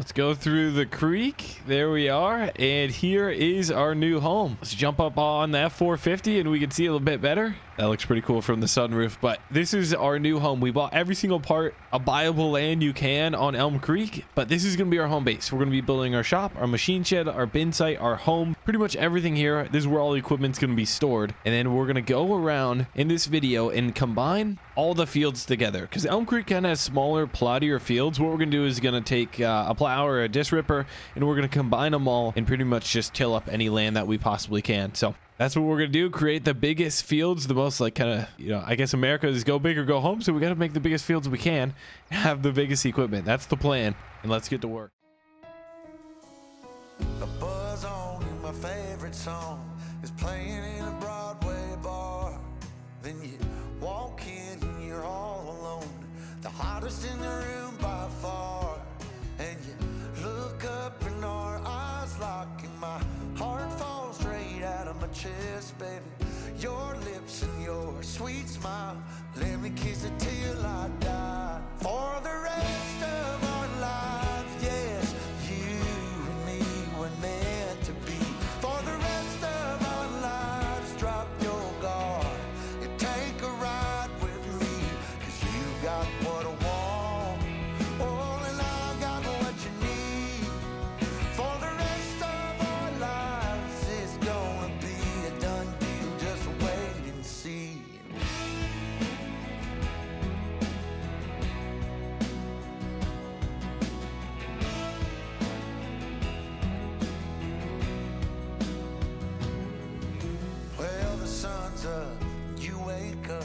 Let's go through the creek. There we are. And here is our new home. Let's jump up on the F450 and we can see a little bit better. That looks pretty cool from the sunroof, but this is our new home. We bought every single part of buyable land you can on Elm Creek, but this is going to be our home base. We're going to be building our shop, our machine shed, our bin site, our home, pretty much everything here. This is where all the equipment's going to be stored. And then we're going to go around in this video and combine all the fields together because Elm Creek kind of has smaller, plottier fields. What we're going to do is going to take a plow or a disc ripper and we're going to combine them all and pretty much just till up any land that we possibly can. So that's what we're going to do. Create the biggest fields, the most like kind of, you know, I guess America is go big or go home. So we got to make the biggest fields we can, have the biggest equipment. That's the plan. And let's get to work. A buzz on you, my favorite song is playing in a Broadway bar. Then you walk in and you're all alone, the hottest in the room by far. And you look up and our eyes lock and my heart falls straight out of my chest, baby. Your lips and your sweet smile, let me kiss it till I die. For the rest of our lives, yes, you and me were meant to be. For the rest of our lives, drop your guard and take a ride with me, 'cause you got what I want, oh, and I got what you need. For the rest of our lives, it's gonna be a done deal, just wait and see. Well, the sun's up, you wake up,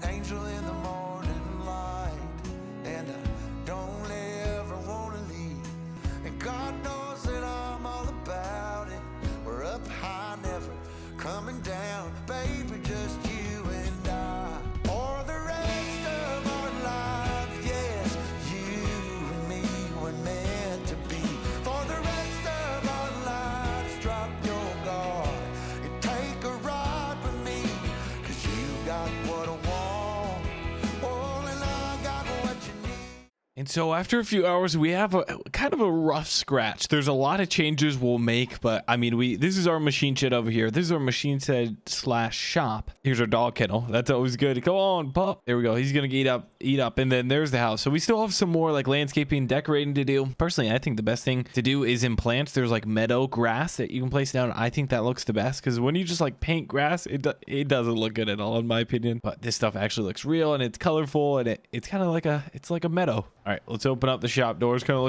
an angel in the morning light, and I don't ever wanna leave, and God knows that I'm all about it. We're up high, never coming down, baby, just you and I. For the rest of our lives, yes, you and me were meant to be. For the rest of our lives, drop your guard and take a ride with me, 'cause you got what I want, oh, and I got what you need. And so after a few hours, we have a kind of a rough scratch. There's a lot of changes we'll make, but I mean, this is our machine shed over here. This is our machine shed / shop. Here's our dog kennel. That's always good. Go on, pup. There we go. He's gonna eat up. And then there's the house. So we still have some more like landscaping, decorating to do. Personally, I think the best thing to do is in plants. There's like meadow grass that you can place down. I think that looks the best because when you just like paint grass, it doesn't look good at all, in my opinion. But this stuff actually looks real and it's colorful and it's kind of like it's like a meadow. All right, let's open up the shop doors, kind of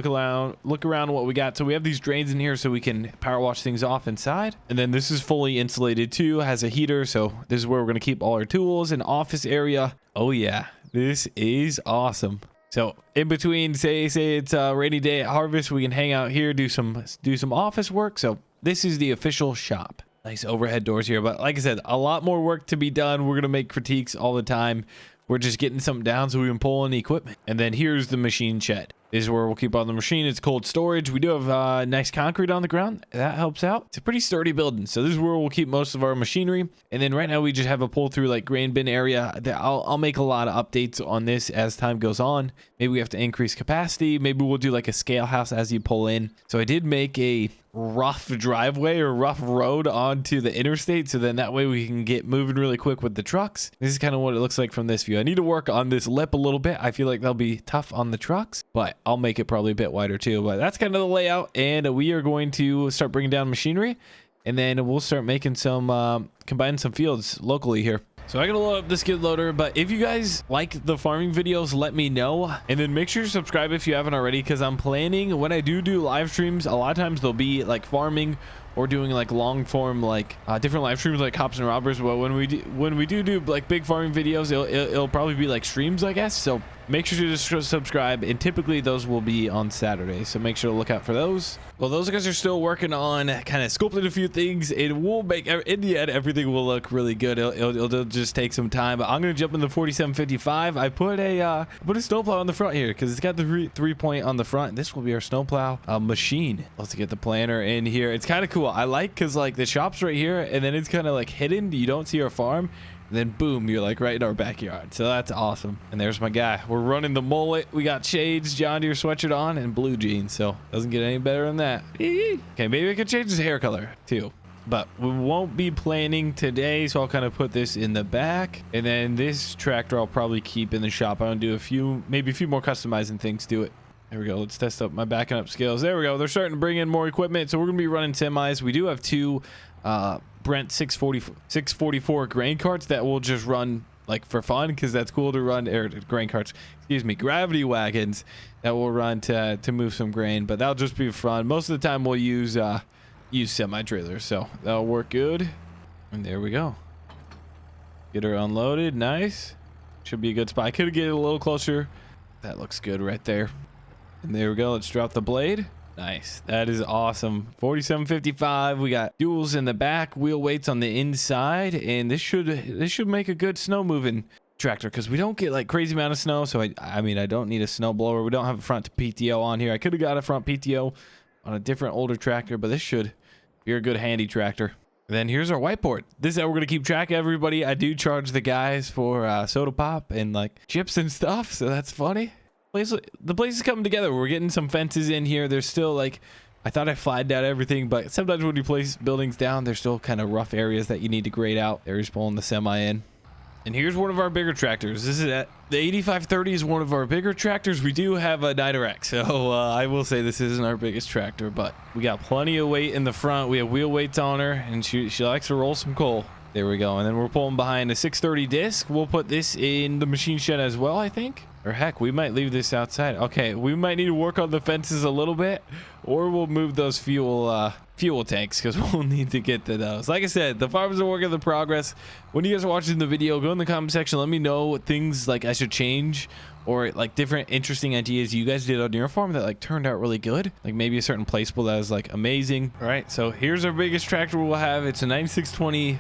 look around what we got. So we have these drains in here so we can power wash things off inside. And then this is fully insulated too, has a heater. So this is where we're going to keep all our tools and office area. Oh yeah, this is awesome. So in between, say it's a rainy day at harvest, we can hang out here, do some office work. So this is the official shop. Nice overhead doors here. But like I said, a lot more work to be done. We're going to make critiques all the time. We're just getting something down so we can pull in the equipment. And then here's the machine shed. This is where we'll keep all the machine. It's cold storage. We do have nice concrete on the ground. That helps out. It's a pretty sturdy building. So this is where we'll keep most of our machinery. And then right now we just have a pull through like grain bin area. I'll make a lot of updates on this as time goes on. Maybe we have to increase capacity. Maybe we'll do like a scale house as you pull in. So I did make a rough driveway or rough road onto the interstate, so then that way we can get moving really quick with the trucks. This is kind of what it looks like from this view. I need to work on this lip a little bit. I feel like that'll be tough on the trucks, but I'll make it probably a bit wider too. But that's kind of the layout, and we are going to start bringing down machinery, and then we'll start making some combining some fields locally here. So I gotta load up the skid loader, but if you guys like the farming videos, let me know. And then make sure to subscribe if you haven't already, because I'm planning when I do live streams, a lot of times they'll be like farming or doing like long form, like different live streams like cops and robbers. But when we do like big farming videos, it'll probably be like streams, I guess. So make sure to just subscribe, and typically those will be on Saturday, so make sure to look out for those. Well, those guys are still working on kind of sculpting a few things. It will make, in the end, everything will look really good. It'll just take some time, but I'm gonna jump in the 4755. I put a snowplow on the front here because it's got the 3-point on the front. This will be our snowplow machine. Let's get the planter in here. It's kind of cool. I like because like the shop's right here, and then it's kind of like hidden. You don't see our farm. then boom, you're like right in our backyard. So that's awesome. And there's my guy. We're running the mullet. We got shades, John Deere sweatshirt on, and blue jeans. So doesn't get any better than that. Okay, maybe I could change his hair color too. But we won't be planning today, so I'll kind of put this in the back. And then this tractor I'll probably keep in the shop. I'll do maybe a few more customizing things to it. There we go. Let's test up my backing up scales. There we go. They're starting to bring in more equipment. So we're going to be running semis. We do have two Brent 644 grain carts that will just run like for fun, because that's cool to run, or grain carts, excuse me, gravity wagons that will run to move some grain, but that'll just be fun. Most of the time we'll use semi trailers, so that'll work good. And there we go. Get her unloaded. Nice. Should be a good spot. I could get it a little closer. That looks good right there. And there we go. Let's drop the blade. Nice. That is awesome. 4755. We got duals in the back, wheel weights on the inside, and this should make a good snow moving tractor, because we don't get like crazy amount of snow. So I mean, I don't need a snow blower. We don't have a front PTO on here. I could have got a front PTO on a different older tractor, but this should be a good handy tractor. And then here's our whiteboard. This is how we're gonna keep track of everybody. I do charge the guys for soda pop and like chips and stuff, so that's funny. The place is coming together. We're getting some fences in here. There's still like, I thought I flagged out everything, but sometimes when you place buildings down, there's still kind of rough areas that you need to grade out. There's pulling the semi in. And here's one of our bigger tractors. This is the 8530 is one of our bigger tractors. We do have a Niter X, so I will say this isn't our biggest tractor, but we got plenty of weight in the front. We have wheel weights on her, and she likes to roll some coal. There we go. And then we're pulling behind a 630 disc. We'll put this in the machine shed as well, I think. Or heck, we might leave this outside. Okay, we might need to work on the fences a little bit, or we'll move those fuel tanks, because we'll need to get to those. Like I said, the farm is a work in progress. When you guys are watching the video, go in the comment section. Let me know what things like I should change, or like different interesting ideas you guys did on your farm that like turned out really good. Like maybe a certain placeable that was like amazing. All right, so here's our biggest tractor we'll have. It's a 9620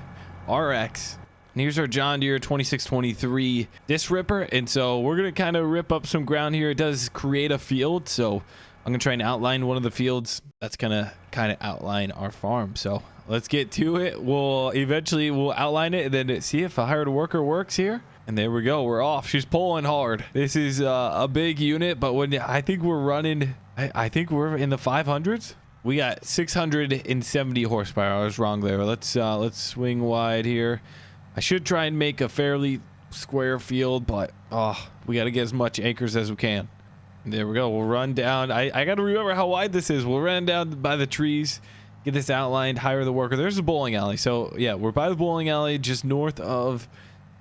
RX. And here's our John Deere 2623 disc ripper. And so we're going to kind of rip up some ground here. It does create a field. So I'm going to try and outline one of the fields. That's going to kind of outline our farm. So let's get to it. We'll outline it and then see if a hired worker works here. And there we go. We're off. She's pulling hard. This is a big unit, but when I think we're running, I think we're in the 500s. We got 670 horsepower. I was wrong there. Let's swing wide here. I should try and make a fairly square field, but we got to get as much acres as we can. There we go. We'll run down. I got to remember how wide this is. We'll run down by the trees, get this outlined, hire the worker. There's a bowling alley. So yeah, we're by the bowling alley, just north of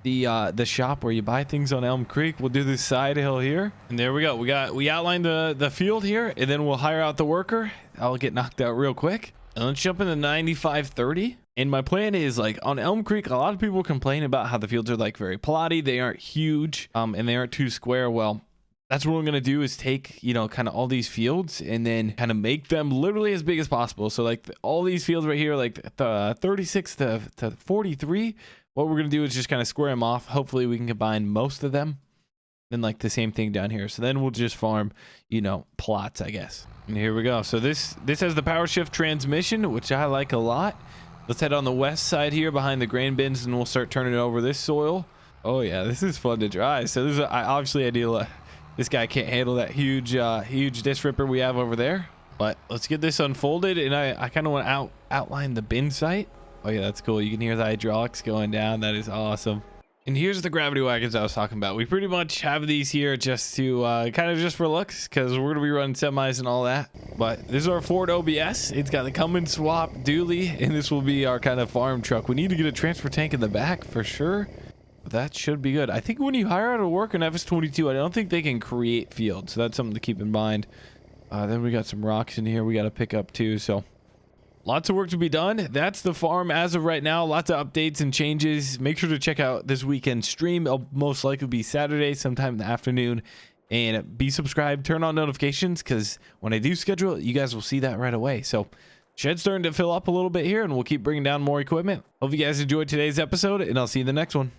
the shop where you buy things on Elm Creek. We'll do this side hill here, and there we go. We outlined the field here, and then we'll hire out the worker. I'll get knocked out real quick, and let's jump into 9530. And my plan is, like, on Elm Creek, a lot of people complain about how the fields are like very plotty. They aren't huge, and they aren't too square. Well, that's what I'm going to do, is take, you know, kind of all these fields and then kind of make them literally as big as possible. So like all these fields right here, like the 36 to 43, what we're going to do is just kind of square them off. Hopefully we can combine most of them. Then like the same thing down here. So then we'll just farm, you know, plots, I guess. And here we go. So this has the power shift transmission, which I like a lot. Let's head on the west side here behind the grain bins, and we'll start turning over this soil. Oh yeah, this is fun to drive. So this is obviously ideal. This guy can't handle that huge disc ripper we have over there. But let's get this unfolded, and I kind of want to outline the bin site. Oh yeah, that's cool. You can hear the hydraulics going down. That is awesome. And here's the gravity wagons I was talking about. We pretty much have these here just to kind of just for looks, because we're going to be running semis and all that. But this is our Ford OBS. It's got the Cummins swap dually, and this will be our kind of farm truck. We need to get a transfer tank in the back for sure. But that should be good. I think when you hire out a worker in FS22, I don't think they can create fields. So that's something to keep in mind. Then we got some rocks in here we got to pick up too. So lots of work to be done. That's the farm as of right now. Lots of updates and changes. Make sure to check out this weekend stream. It'll most likely be Saturday sometime in the afternoon. And be subscribed, turn on notifications, because when I do schedule it, you guys will see that right away. So shed's starting to fill up a little bit here, and we'll keep bringing down more equipment. Hope you guys enjoyed today's episode, and I'll see you in the next one.